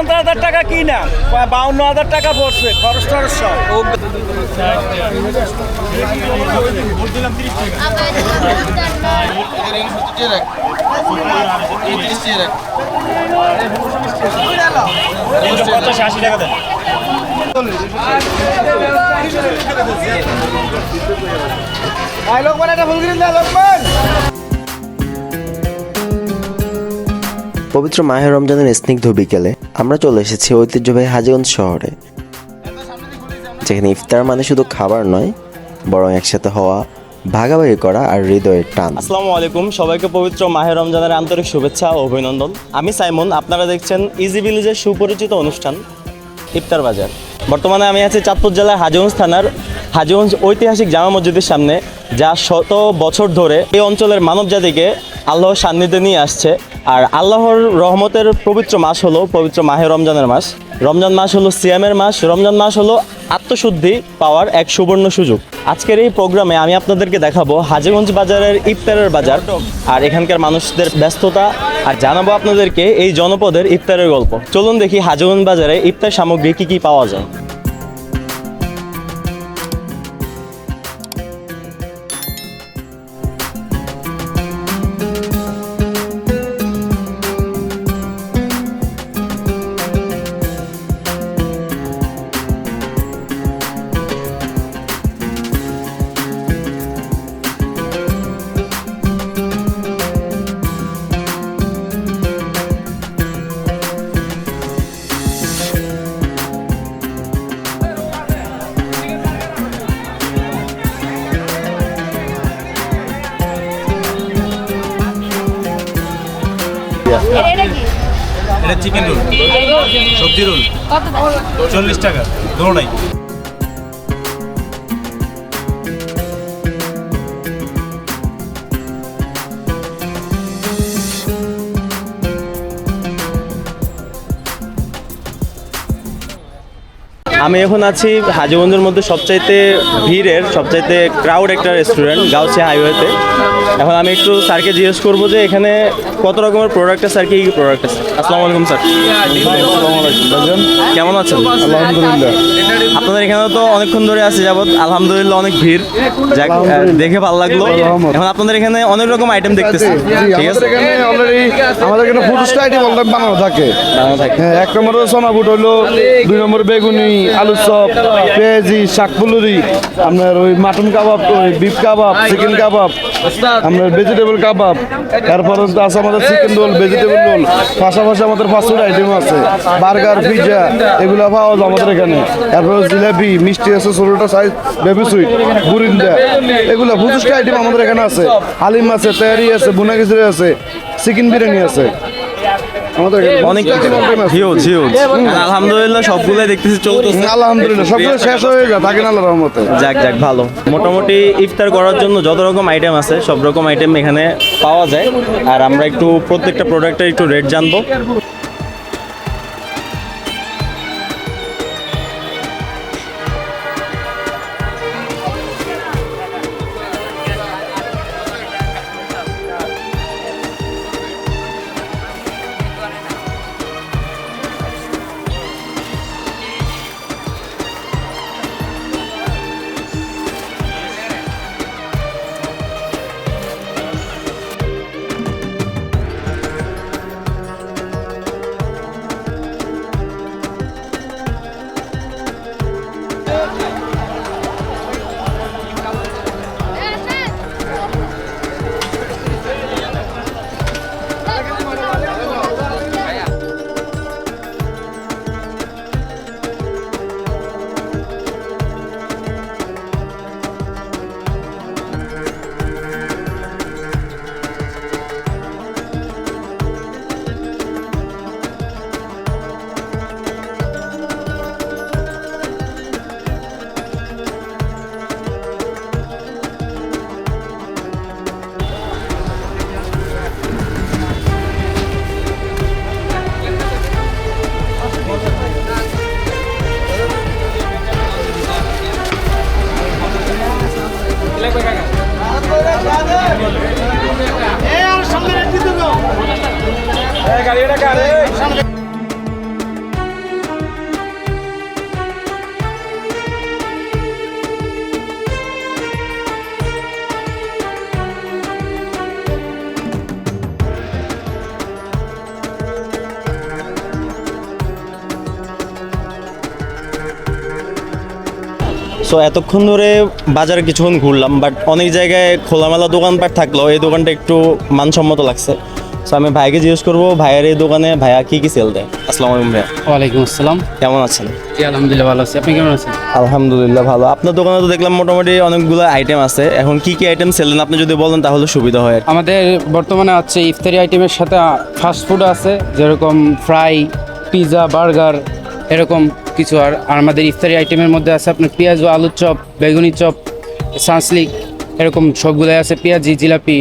50,000 টাকা কিনা, 52,000 টাকা পড়ছে খরচ টরচ সব। পবিত্র মাহে রমজানের স্নিগ্ধ বিকেলে আমরা চলে এসেছি ঐতিহ্যবাহী হাজীগঞ্জ শহরে, যেখানে ইফতার মানে শুধু খাবার নয়, বরং একসাথে হওয়া, ভাগাভাগি করা আর হৃদয়ের টান। আসসালামু আলাইকুম, সবাইকে পবিত্র মাহে রমজানের আন্তরিক শুভেচ্ছা ও অভিনন্দন। আমি সাইমন, আপনারা দেখছেন ইজি ভিলেজের সুপরিচিত অনুষ্ঠান ইফতার বাজার। বর্তমানে আমি আছি চাঁদপুর জেলার হাজীগঞ্জ থানার হাজীগঞ্জ ঐতিহাসিক জামা মসজিদের সামনে, যা শত বছর ধরে এই অঞ্চলের মানবজাতিকে আল্লাহর সান্নিধ্যে নিয়ে আসছে। আর আল্লাহর রহমতের পবিত্র মাস হলো পবিত্র মাহে রমজানের মাস। রমজান মাস হলো সিয়ামের মাস, রমজান মাস হলো আত্মশুদ্ধি পাওয়ার এক সুবর্ণ সুযোগ। আজকের এই প্রোগ্রামে আমি আপনাদেরকে দেখাবো হাজীগঞ্জ বাজারের ইফতারের বাজার আর এখানকার মানুষদের ব্যস্ততা, আর জানাবো আপনাদেরকে এই জনপদের ইফতারের গল্প। চলুন দেখি হাজীগঞ্জ বাজারে ইফতার সামগ্রী কী কী পাওয়া যায়। এটা চিকেন রোল, সবজি রোল 40 টাকা দোনোটাই। আমি এখন আছি হাজীগঞ্জের মধ্যে সবচাইতে ভিড়ের, সবচাইতে ক্রাউড একটা রেস্টুরেন্ট গাউসিয়া হাইওয়েতে। এখন আমি একটু স্যারকে জিজ্ঞেস করবো যে এখানে কত রকমের প্রোডাক্ট আছে, স্যার কী কী প্রোডাক্ট আছে। আসসালামু আলাইকুম স্যার। কেমন আছেন? আলহামদুলিল্লাহ। আপনাদের এখানে তো অনেকক্ষণ ধরে আছে যাবত, আলহামদুলিল্লাহ অনেক ভিড়, যাক দেখে ভালো লাগলো। এখন আপনাদের এখানে অনেক রকম আইটেম দেখতেছি, ঠিক আছে? আমাদের এখানে ফুড আইটেম বানানো থাকে। হ্যাঁ, 1 নম্বরে সোনা বুট হইলো, 2 নম্বরে বেগুনি, আলু চপ, পেঁয়াজি, শাকপুলুরি, আপনার ওই মাটন কাবাব, ওই বিফ কাবাব, চিকেন কাবাব, আপনার ভেজিটেবল কাবাব, তারপর আছে আমাদের চিকেন রোল, ভেজিটেবল রোল, পাশাপাশি আমাদের ফাস্টফুড আইটেম আছে, বার্গার, পিৎজা, এগুলো পাওয়া যায় আমাদের এখানে। তারপর জিলাপি, মিষ্টি আছে, ছোটোটা সাইজ, বেবি সুইট, বুরিন্দা, এগুলো ফুচকা আইটেম আমাদের এখানে আছে। হালিম আছে, তেহারি আছে, বুনা খিচুড়ি আছে, চিকেন বিরিয়ানি আছে। অনেক হিউজ। আলহামদুলিল্লাহ সবগুলোই দেখতেছি চলতেছে। আলহামদুলিল্লাহ সবগুলো শেষ হয়ে যায়, থাকেন আল্লাহর রহমতে। যাক ভালো। মোটামুটি ইফতার করার জন্য যত রকম আইটেম আছে সব রকম আইটেম এখানে পাওয়া যায়। আর আমরা একটু প্রত্যেকটা প্রোডাক্টের একটু রেট জানবো। সো এতক্ষণ ধরে বাজারে কিছুক্ষণ ঘুরলাম, বাট অনেক জায়গায় খোলামেলা দোকানপাট থাকলেও এই দোকানটা একটু মানসম্মত লাগছে। সো আমি ভাইকে জিজ্ঞেস করবো ভাইয়ের এই দোকানে ভাইয়া কী কী সেল দেয়। আসসালামু আলাইকুম ভাইয়া, ওয়ালাইকুম আসসালাম। কেমন আছেন? জি আলহামদুলিল্লাহ ভালো আছি, আপনি কেমন আছেন? আলহামদুলিল্লাহ ভালো। আপনার দোকানে তো দেখলাম মোটামুটি অনেকগুলো আইটেম আছে, এখন কি কি আইটেম সেল দেন আপনি যদি বলেন তাহলে সুবিধা হয়। আমাদের বর্তমানে আছে ইফতারি আইটেমের সাথে ফাস্ট ফুড আছে, যেরকম ফ্রাই, পিৎজা, বার্গার, এরকম কিছু। আর আমাদের ইফতারি আইটেমের মধ্যে আছে আপনার পেঁয়াজ ও আলুর চপ, বেগুনি চপ, সানসলিক, এরকম সবগুলোই আছে। পেঁয়াজি, জিলাপি,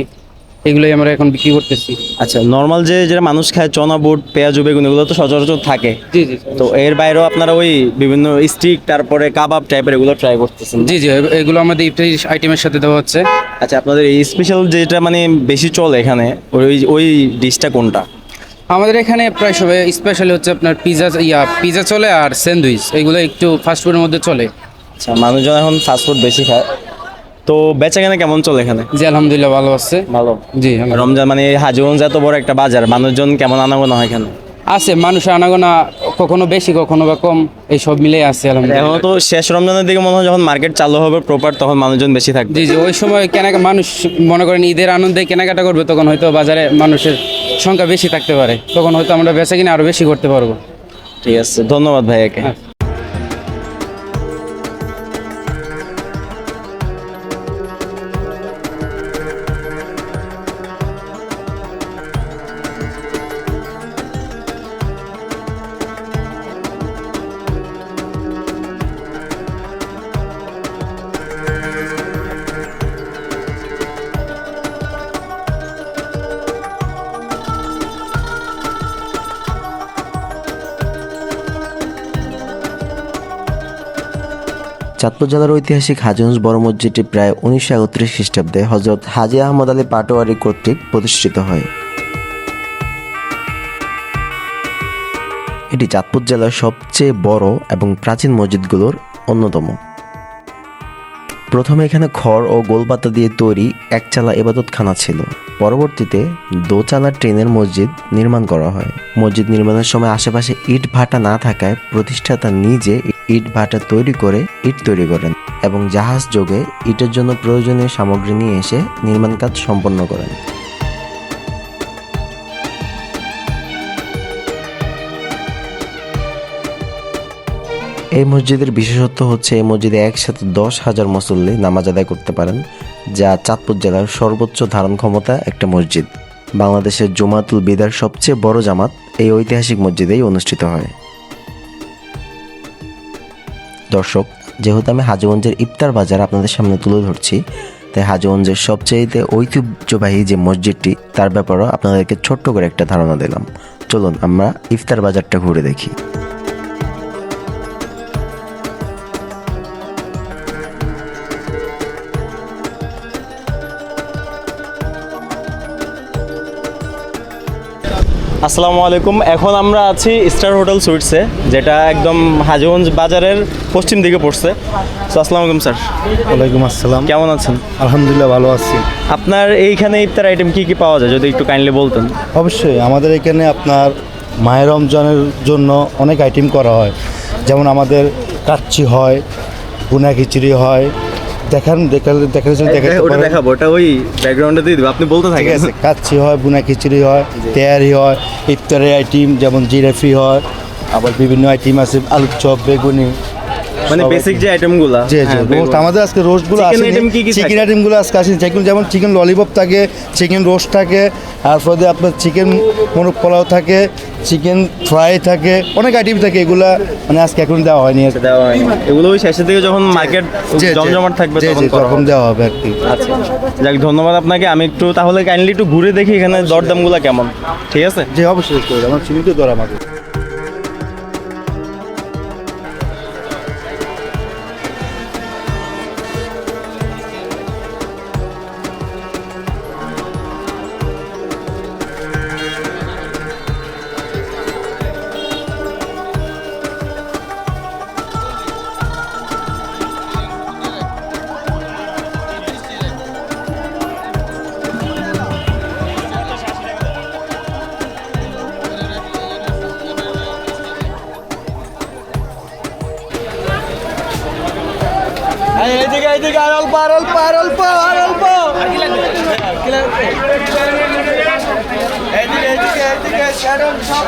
এগুলোই আমরা এখন বিক্রি করতেছি। আচ্ছা, নর্মাল যেটা মানুষ খায় চনা বুট, পেঁয়াজ, বেগুন, এগুলো তো সচরাচর থাকে। জি জি তো এর বাইরেও আপনারা ওই বিভিন্ন স্টিক তারপরে কাবাব টাইপের এগুলো ট্রাই করতেছেন? জি জি, এগুলো আমাদের ইফতারি আইটেমের সাথে দেওয়া হচ্ছে। আচ্ছা, আপনাদের এই স্পেশাল যেটা মানে বেশি চলে এখানে ওই ওই ডিশটা কোনটা? আমাদের এখানে প্রায় সবাই স্পেশালি হচ্ছে আপনার পিৎজা চলে, আর স্যান্ডউইচ, এগুলো একটু ফাস্টফুডের মধ্যে চলে। আচ্ছা, মানুষজন এখন ফাস্টফুড বেশি খায়, তো বেচাকেনা কেমন চলে এখানে? জি আলহামদুলিল্লাহ ভালো আছে। ভালো। জি রমজান মানে হাজীগঞ্জ এত বড় একটা বাজার, মানুষজন কেমন আনাগোনা হয় এখানে? আছে, মানুষ আনাগোনা কখনো বেশি কখনো বা কম, এই সব মিলেই আছে এখন আলহামদুলিল্লাহ। তো শেষ রমজানের দিকে মনে হয় যখন মার্কেট চালু হবে প্রপার তখন মানুষজন বেশি থাকবে। জি জি, ওই সময় মানুষ মনে করেন ঈদের আনন্দে কেনাকাটা করবে, তখন হয়তো বাজারে মানুষের সংখ্যা বেশি থাকতে পারে, তখন হয়তো আমরা বেচা কিনা আরো বেশি করতে পারবো। ঠিক আছে, ধন্যবাদ ভাইয়াকে। হ্যাঁ। চাঁদপুর জেলার ঐতিহাসিক হাজীগঞ্জ বড় মসজিদটি প্রায় 1931 খ্রিস্টাব্দে হজরত হাজী আহমদ আলী পাটোয়ারি কর্তৃক প্রতিষ্ঠিত হয়। এটি চাঁদপুর জেলার সবচেয়ে বড় এবং প্রাচীন মসজিদগুলোর অন্যতম। প্রথমে এখানে খড় ও গোলপাতা দিয়ে তৈরি একচালা ইবাদতখানা ছিল। পরবর্তীতে দোচালা ট্রেনের মসজিদ নির্মাণ করা হয়। মসজিদ নির্মাণের সময় আশেপাশে ইট ভাটা না থাকায় প্রতিষ্ঠাতা নিজে ইট ভাটা তৈরি করে ইট তৈরি করেন এবং জাহাজ যোগে ইটের জন্য প্রয়োজনীয় সামগ্রী নিয়ে এসে নির্মাণ কাজ সম্পন্ন করেন। এই মসজিদের বিশেষত্ব হচ্ছে এই মসজিদে একসাথে 10,000 মুসল্লি নামাজ আদায় করতে পারেন, যা চাঁদপুর জেলার সর্বোচ্চ ধারণ ক্ষমতা একটা মসজিদ। বাংলাদেশের জুমাতুল বিদার সবচেয়ে বড় জামাত এই ঐতিহাসিক মসজিদেই অনুষ্ঠিত হয়। দর্শক, যেহেতু আমি হাজীগঞ্জের ইফতার বাজার আপনাদের সামনে তুলে ধরছি, তাই হাজীগঞ্জের সবচেয়ে ঐতিহ্যবাহী যে মসজিদটি তার ব্যাপারেও আপনাদেরকে ছোট্ট করে একটা ধারণা দিলাম। চলুন আমরা ইফতার বাজারটা ঘুরে দেখি। আসসালামু আলাইকুম। এখন আমরা আছি স্টার হোটেল সুইটসে, যেটা একদম হাজীগঞ্জ বাজারের পশ্চিম দিকে পড়ছে। তো আসসালামু আলাইকুম স্যার। ওয়ালাইকুম আসসালাম। কেমন আছেন? আলহামদুলিল্লাহ ভালো আছি। আপনার এইখানে ইফতার আইটেম কি কি পাওয়া যায় যদি একটু কাইন্ডলি বলতেন? অবশ্যই আমাদের এখানে আপনার মাহে রমজানের জন্য অনেক আইটেম করা হয়, যেমন আমাদের কাচ্চি হয়, বুনা খিচুড়ি হয়। ওটা দেখাবো, ওটা ওই ব্যাকগ্রাউন্ডে দিয়ে দেবো, আপনি বলতে ঠিক থাকেন। আছে, কাচ্চি হয়, বুনা খিচুড়ি হয়, তেয়ারি হয়, ইফতারের আইটেম যেমন জিলাপি হয়, আবার বিভিন্ন আইটেম আছে, আলুর চপ, বেগুনি, মানে বেসিক যে আইটেমগুলো। জি জি, রোস্ট আমাদের আজকে রোস্টগুলো Chicken আছে, item কি কি চিকেন থাকে? আইটেমগুলো আজকে আসেনি। যেমন চিকেন ললিপপ থাকে, চিকেন রোস্ট থাকে, তারপরে আপনার চিকেন মোরগ পোলাও থাকে, চিকেন ফ্রাই থাকে, অনেক আইটেম থাকে। এগুলা মানে আজকে এখন দেওয়া হয়নি আর কি। দেওয়া হয়নি, এগুলো ওই শেষের দিকে যখন মার্কেট জি, জি। জমজমাট থাকবে জি, তখন জি, করা তখন হবে। দেওয়া হবে আর কি। আচ্ছা, যাক ধন্যবাদ আপনাকে। আমি একটু তাহলে কাইন্ডলি একটু ঘুরে দেখি এখানে দরদামগুলো কেমন, ঠিক আছে? যে অবশ্যই করে আমার চিনিতে ধরা আমাকে। এইদিকে আর অল্প এইদিকে শ্যাডন সব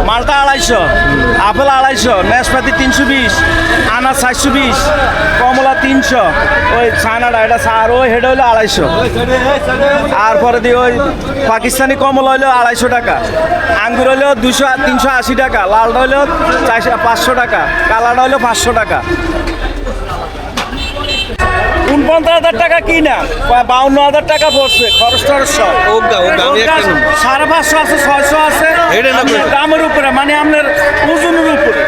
মালটা 250, আপেল 250, নাশপাতি 320, আনার 420, কমলা 300, ওই ছানাটা এটা আর ওই হেড হইলো 250, আর পরে দিয়ে ওই পাকিস্তানি কমলা হইলো 250 টাকা, আঙ্গুর হইলো 380 টাকা, লালটা হইলো 500 টাকা, কালারটা হইলো 500 টাকা। 49,000 টাকা কিনা 52,000 টাকা পড়ছে খরচ টরচ সব। 550 আছে, 600 আছে, দামের উপরে মানে আপনার ওজনের উপরে।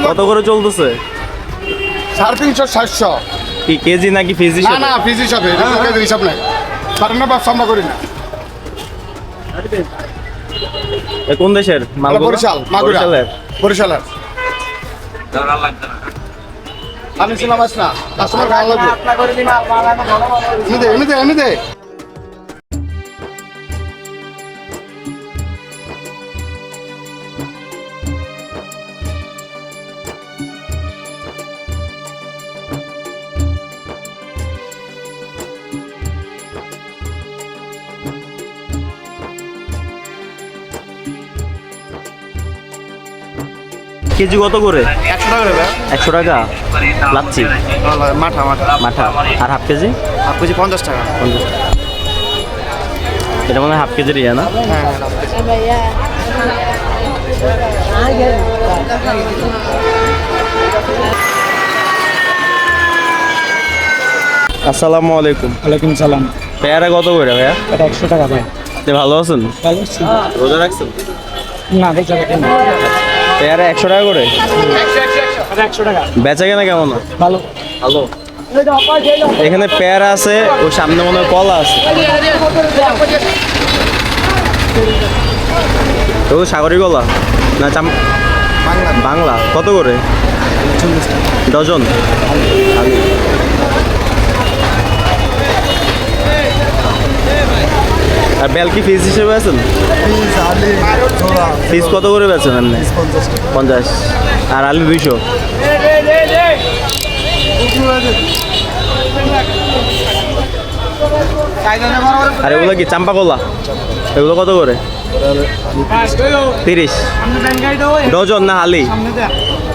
কত করে চলতেছে? 350 400 কি কেজি নাকি পিস না না ফিজ হিসাবে কেজির হিসাব নাই পারেন ব্যবসা আমরা করি না কোন দেশের মাল? বরিশাল মাগুরা বরিশালের আমি ছিলাম না কাস্টমার ভালো লাগবে এমনি দে কেজি কত করে? 100 টাকা রে 100 টাকা লাচ্ছি মাঠা মাঠা। আর হাফ কেজি? হাফ কেজি 50 টাকা। এটা মনে হয় হাফ কেজির ইয়া না? আসসালামু আলাইকুম। ওয়ালাইকুম সালাম। পেয়ারা কত করে ভাইয়া? এটা 100 টাকা ভাই। আপনি ভালো আছেন? রোজা রাখছেন? না দেখতে পাচ্ছেন পেয়ারা 100 টাকা করে? 100 টাকা। বেচা কেনা কেমন? ভালো ভালো। এখানে পেয়ারা আছে, ওই সামনে মনে হয় কলা আছে। তো সাগরি কলা না বাংলা কত করে? ডজন। আর বেলকি ফিস হিসেবে আছেন? ফিস কত করে বেচেন এমনি? 50। আর আলু 200। আর এগুলো কি চাম্পা কলা? এগুলো কত করে? 30 ডজন না হালি?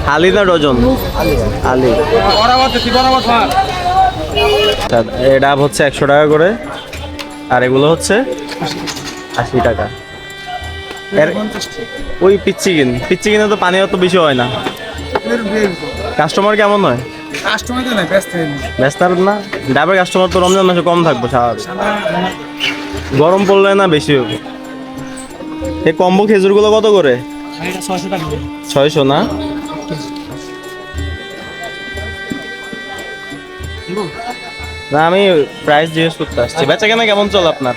হালি না ডজন? হালি। আচ্ছা, এই ডাব হচ্ছে 100 টাকা করে, আর এগুলো হচ্ছে 80 টাকা। এর ওই পিচ্চি কিনে তো পানি অত বেশি হয় না। কাস্টমার কেমন হয়? ব্যস্ত না, ডাবের কাস্টমার তো রমজান মাসে কম থাকবো স্বাভাবিক। গরম পড়লে না বেশি হবে। এই কম্বো খেজুরগুলো কত করে? 600 না? না, আমি প্রাইস জিজ্ঞেস করতে আসছি। বেচা কেনা কেমন চলে আপনার?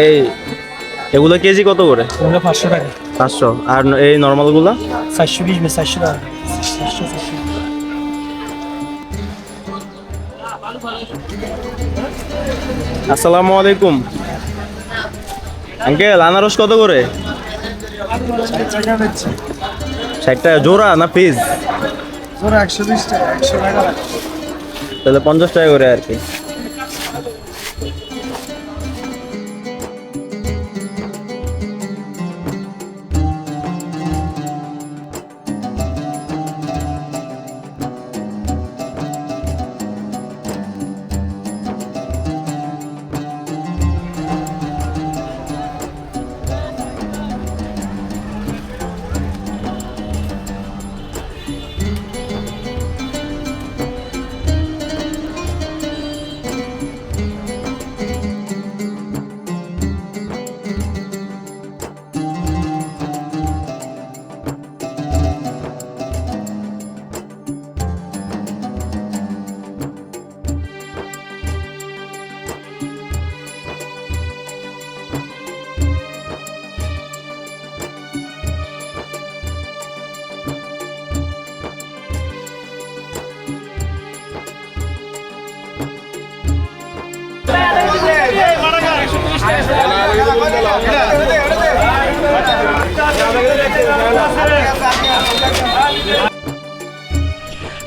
এই এগুলো কেজি কত করে? 500 টাকা। 500। আর এই নর্মালগুলো? 420 400 টাকা। আসসালামু আলাইকুম আঙ্কেল, আনারস কত করে? 60 টাকা জোড়া না পিস? জোড়া 120 টাকা, 100 টাকা। তাহলে 50 টাকা করে আর কি।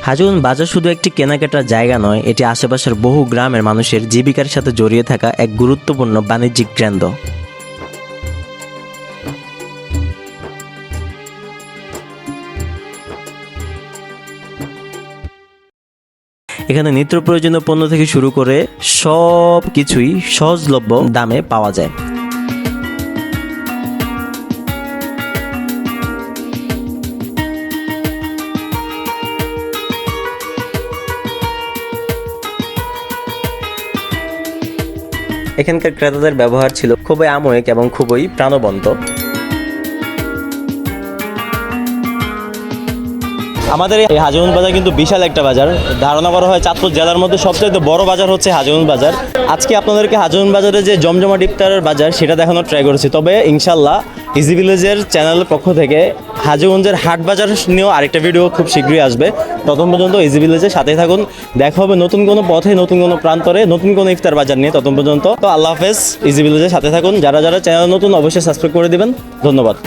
হাজীগঞ্জ বাজার শুধু একটি কেনাকাটার জায়গা নয়, এটি আশেপাশের বহু গ্রামের মানুষের জীবিকার সাথে জড়িয়ে থাকা এক গুরুত্বপূর্ণ বাণিজ্যিক কেন্দ্র। এখানে নিত্য প্রয়োজনীয় পণ্য থেকে শুরু করে সব কিছুই সহজলভ্য দামে পাওয়া যায়। এখানকার ক্রেতাদের ব্যবহার ছিল খুবই আমোয়িক এবং খুবই প্রাণবন্ত। আমাদের এই হাজীগঞ্জ বাজার কিন্তু বিশাল একটা বাজার। ধারণা করা হয় চাঁদপুর জেলার মধ্যে সবচেয়ে বড় বাজার হচ্ছে হাজীগঞ্জ বাজার। আজকে আপনাদেরকে হাজীগঞ্জ বাজারে যে জমজমাট ইফতারের বাজার সেটা দেখানোর ট্রাই করেছি। তবে ইনশাল্লাহ ইজি ভিলেজের চ্যানেলের পক্ষ থেকে হাজীগঞ্জের হাট বাজার নিয়েও আরেকটা ভিডিও খুব শীঘ্রই আসবে। ততক্ষণ পর্যন্ত ইজি ভিলেজের সাথেই থাকুন। দেখা হবে নতুন কোনো পথে, নতুন কোনো প্রান্তরে, নতুন কোনো ইফতার বাজার নিয়ে। ততক্ষণ পর্যন্ত তো আল্লাহ হাফেজ। ইজি ভিলেজের সাথে থাকুন। যারা যারা চ্যানেল নতুন অবশ্যই সাবস্ক্রাইব করে দিবেন। ধন্যবাদ।